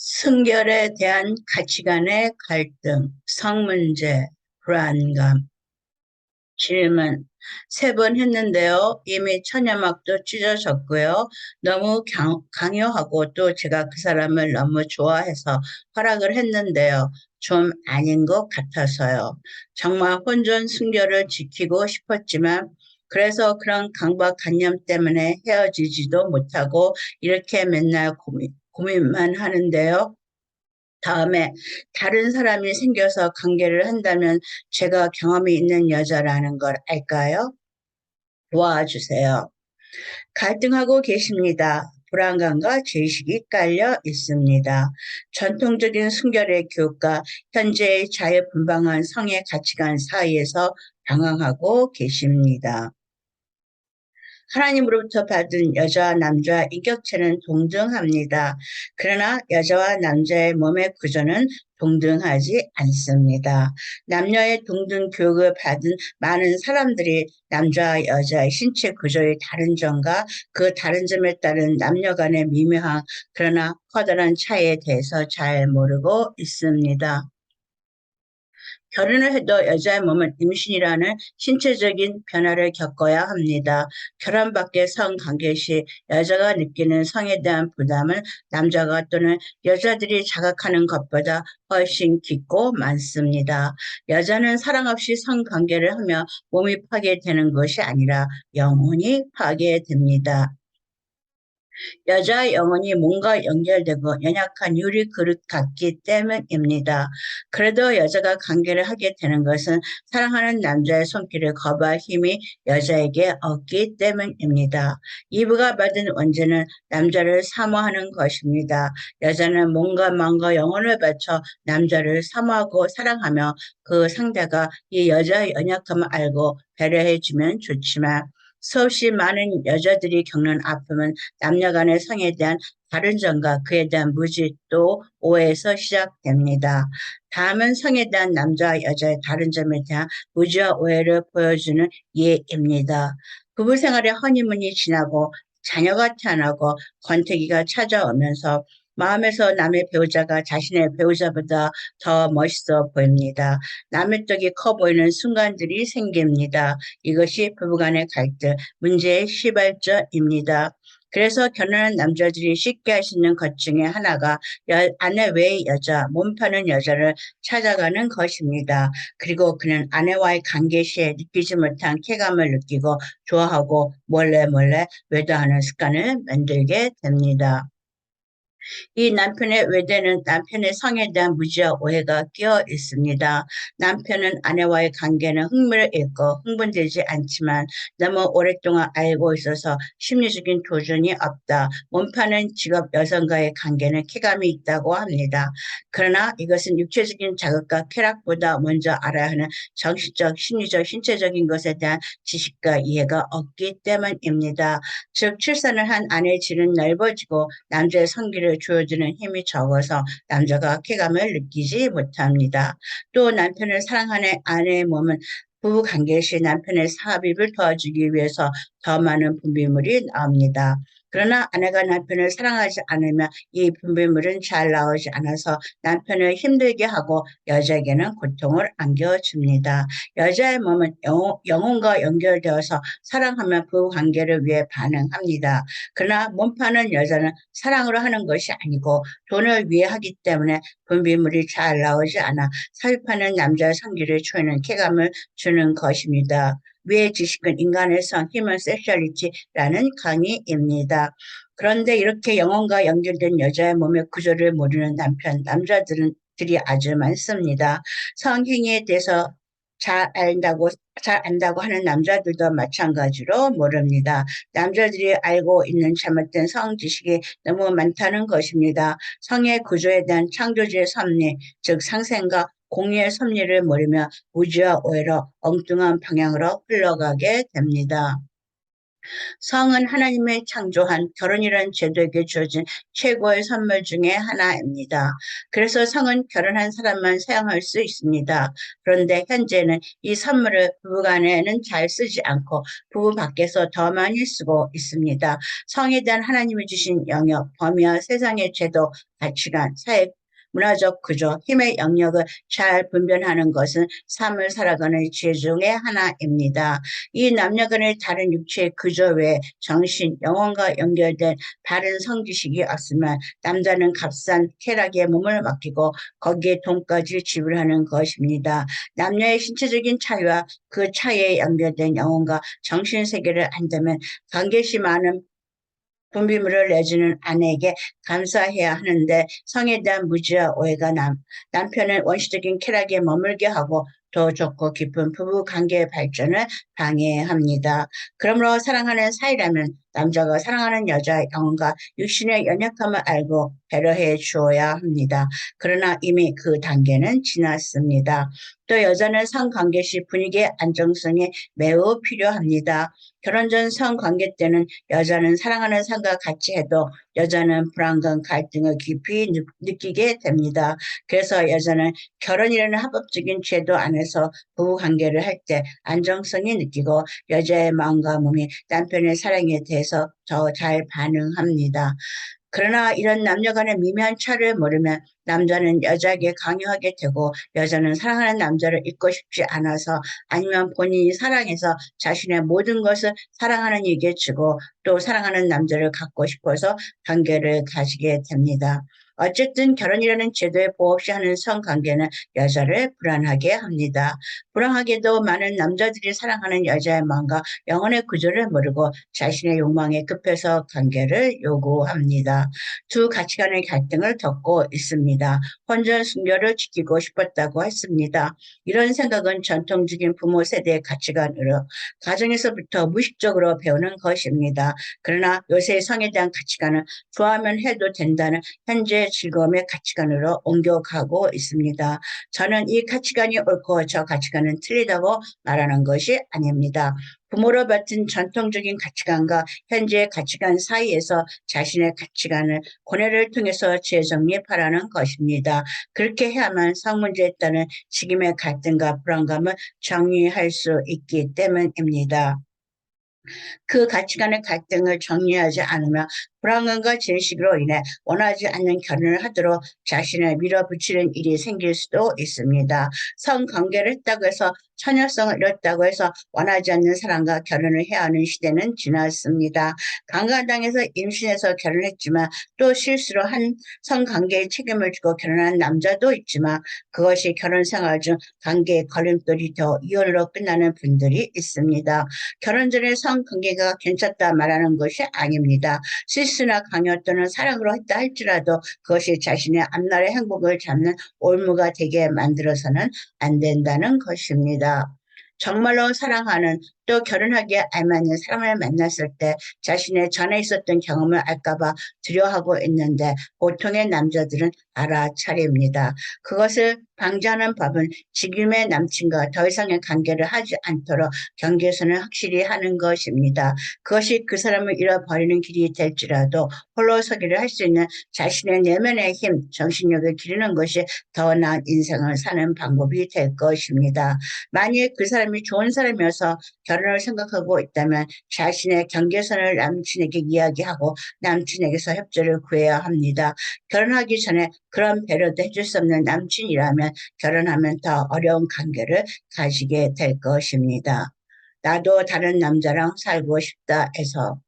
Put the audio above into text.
성결에 대한 가치관의 갈등, 성문제, 불안감. 질문. 3번 했는데요. 이미 처녀막도 찢어졌고요. 너무 강요하고 또 제가 그 사람을 너무 좋아해서 허락을 했는데요. 좀 아닌 것 같아서요. 정말 혼전 순결을 지키고 싶었지만 그래서 그런 강박관념 때문에 헤어지지도 못하고 이렇게 맨날 고민만 하는데요. 다음에 다른 사람이 생겨서 관계를 한다면 제가 경험이 있는 여자라는 걸 알까요? 도와주세요. 갈등하고 계십니다. 불안감과 죄의식이 깔려 있습니다. 전통적인 순결의 교육과 현재의 자유분방한 성의 가치관 사이에서 방황하고 계십니다. 하나님으로부터 받은 여자와 남자와 인격체는 동등합니다. 그러나 여자와 남자의 몸의 구조는 동등하지 않습니다. 남녀의 동등 교육을 받은 많은 사람들이 남자와 여자의 신체 구조의 다른 점과 그 다른 점에 따른 남녀 간의 미묘한 그러나 커다란 차이에 대해서 잘 모르고 있습니다. 결혼을 해도 여자의 몸은 임신이라는 신체적인 변화를 겪어야 합니다. 결혼 밖의 성관계 시 여자가 느끼는 성에 대한 부담은 남자가 또는 여자들이 자각하는 것보다 훨씬 깊고 많습니다. 여자는 사랑 없이 성관계를 하며 몸이 파괴되는 것이 아니라 영혼이 파괴됩니다. 여자의 영혼이 몸과 연결되고 연약한 유리 그릇 같기 때문입니다. 그래도 여자가 관계를 하게 되는 것은 사랑하는 남자의 손길을 거부할 힘이 여자에게 없기 때문입니다. 이브가 받은 원죄는 남자를 사모하는 것입니다. 여자는 몸과 마음과 영혼을 바쳐 남자를 사모하고 사랑하며 그 상대가 이 여자의 연약함을 알고 배려해주면 좋지만 수없이 많은 여자들이 겪는 아픔은 남녀 간의 성에 대한 다른 점과 그에 대한 무지 또 오해에서 시작됩니다. 다음은 성에 대한 남자와 여자의 다른 점에 대한 무지와 오해를 보여주는 예입니다. 부부 생활의 허니문이 지나고 자녀가 태어나고 권태기가 찾아오면서 마음에서 남의 배우자가 자신의 배우자보다 더 멋있어 보입니다. 남의 떡이 커 보이는 순간들이 생깁니다. 이것이 부부간의 갈등, 문제의 시발점입니다. 그래서 결혼한 남자들이 쉽게 할 수 있는 것 중에 하나가 아내 외의 여자, 몸 파는 여자를 찾아가는 것입니다. 그리고 그는 아내와의 관계 시에 느끼지 못한 쾌감을 느끼고 좋아하고 몰래 몰래 외도하는 습관을 만들게 됩니다. 이 남편의 외대는 남편의 성에 대한 무지와 오해가 끼어 있습니다. 남편은 아내와의 관계는 흥미를 잃고 흥분되지 않지만 너무 오랫동안 알고 있어서 심리적인 도전이 없다. 몸파는 직업 여성과의 관계는 쾌감이 있다고 합니다. 그러나 이것은 육체적인 자극과 쾌락보다 먼저 알아야 하는 정신적, 심리적, 신체적인 것에 대한 지식과 이해가 없기 때문입니다. 즉 출산을 한 아내의 질은 넓어지고 남자의 성기를 조여주는 힘이 적어서 남자가 쾌감을 느끼지 못합니다. 또 남편을 사랑하는 아내의 몸은 부부 관계 시 남편의 삽입을 도와주기 위해서 더 많은 분비물이 나옵니다. 그러나 아내가 남편을 사랑하지 않으면 이 분비물은 잘 나오지 않아서 남편을 힘들게 하고 여자에게는 고통을 안겨줍니다. 여자의 몸은 영혼과 연결되어서 사랑하며 그 관계를 위해 반응합니다. 그러나 몸파는 여자는 사랑으로 하는 것이 아니고 돈을 위해 하기 때문에 분비물이 잘 나오지 않아 삽입하는 남자의 성기를 조이는 쾌감을 주는 것입니다. 위의 지식은 인간의 성, 휴먼 섹슈얼리티라는 강의입니다. 그런데 이렇게 영혼과 연결된 여자의 몸의 구조를 모르는 남자들이 아주 많습니다. 성행위에 대해서 잘 안다고 하는 남자들도 마찬가지로 모릅니다. 남자들이 알고 있는 잘못된 성 지식이 너무 많다는 것입니다. 성의 구조에 대한 창조주의 섭리, 즉 상생과 공의의 섭리를 모르며 무지와 오해로 엉뚱한 방향으로 흘러가게 됩니다. 성은 하나님의 창조한 결혼이라는 제도에게 주어진 최고의 선물 중에 하나입니다. 그래서 성은 결혼한 사람만 사용할 수 있습니다. 그런데 현재는 이 선물을 부부간에는 잘 쓰지 않고 부부 밖에서 더 많이 쓰고 있습니다. 성에 대한 하나님이 주신 영역, 범위와 세상의 제도, 가치관, 사회 문화적 구조, 힘의 영역을 잘 분별하는 것은 삶을 살아가는 지혜 중의 하나입니다. 이 남녀 간의 다른 육체의 구조 외에 정신, 영혼과 연결된 바른 성지식이 없으면 남자는 값싼 쾌락에 몸을 맡기고 거기에 돈까지 지불하는 것입니다. 남녀의 신체적인 차이와 그 차이에 연결된 영혼과 정신 세계를 안다면 관계시 많은 분비물을 내주는 아내에게 감사해야 하는데 성에 대한 무지와 오해가 남편은 원시적인 쾌락에 머물게 하고 더 좋고 깊은 부부 관계의 발전을 방해합니다. 그러므로 사랑하는 사이라면 남자가 사랑하는 여자의 영혼과 육신의 연약함을 알고 배려해 주어야 합니다. 그러나 이미 그 단계는 지났습니다. 또 여자는 성관계 시 분위기의 안정성이 매우 필요합니다. 결혼 전 성관계 때는 여자는 사랑하는 사람과 같이 해도 여자는 불안감, 갈등을 깊이 느끼게 됩니다. 그래서 여자는 결혼이라는 합법적인 제도 안에서 부부 관계를 할 때 안정성이 느끼고 여자의 마음과 몸이 남편의 사랑에 대해서 더 잘 반응합니다. 그러나 이런 남녀 간의 미묘한 차를 모르면 남자는 여자에게 강요하게 되고 여자는 사랑하는 남자를 잊고 싶지 않아서 아니면 본인이 사랑해서 자신의 모든 것을 사랑하는 이에게 주고 또 사랑하는 남자를 갖고 싶어서 관계를 가지게 됩니다. 어쨌든 결혼이라는 제도에 보호 없이 하는 성관계는 여자를 불안하게 합니다. 불안하게도 많은 남자들이 사랑하는 여자의 마음과 영혼의 구조를 모르고 자신의 욕망에 급해서 관계를 요구합니다. 두 가치관의 갈등을 겪고 있습니다. 혼전 순결을 지키고 싶었다고 했습니다. 이런 생각은 전통적인 부모 세대의 가치관으로 가정에서부터 무의식적으로 배우는 것입니다. 그러나 요새 성에 대한 가치관은 좋아하면 해도 된다는 현재 즐거움의 가치관으로 옮겨가고 있습니다. 저는 이 가치관이 옳고 저 가치관은 틀리다고 말하는 것이 아닙니다. 부모로 받은 전통적인 가치관과 현재의 가치관 사이에서 자신의 가치관을 고뇌를 통해서 재정립하라는 것입니다. 그렇게 해야만 성 문제에 따른 지금의 갈등과 불안감을 정리할 수 있기 때문입니다. 그 가치관의 갈등을 정리하지 않으면 불안감과 질식으로 인해 원하지 않는 결혼을 하도록 자신을 밀어붙이는 일이 생길 수도 있습니다. 성관계를 했다고 해서 처녀성을 잃었다고 해서 원하지 않는 사람과 결혼을 해야 하는 시대는 지났습니다. 강간당해서 임신해서 결혼했지만 또 실수로 한 성관계에 책임을 지고 결혼한 남자도 있지만 그것이 결혼 생활 중 관계의 걸림돌이 되어 이혼으로 끝나는 분들이 있습니다. 결혼 전에 성관계가 괜찮다 말하는 것이 아닙니다. 실수나 강요 또는 사랑으로 했다 할지라도 그것이 자신의 앞날의 행복을 잡는 올무가 되게 만들어서는 안 된다는 것입니다. 정말로 사랑하는 또 결혼하기에 알맞는 사람을 만났을 때 자신의 전에 있었던 경험을 알까봐 두려워하고 있는데 보통의 남자들은 알아차립니다. 그것을 방지하는 법은 지금의 남친과 더 이상의 관계를 하지 않도록 경계선을 확실히 하는 것입니다. 그것이 그 사람을 잃어버리는 길이 될지라도 홀로 서기를 할 수 있는 자신의 내면의 힘, 정신력을 기르는 것이 더 나은 인생을 사는 방법이 될 것입니다. 만약 그 사람이 좋은 사람이어서 결혼을 생각하고 있다면 자신의 경계선을 남친에게 이야기하고 남친에게서 협조를 구해야 합니다. 결혼하기 전에 그런 배려도 해줄 수 없는 남친이라면 결혼하면 더 어려운 관계를 가지게 될 것입니다. 나도 다른 남자랑 살고 싶다 해서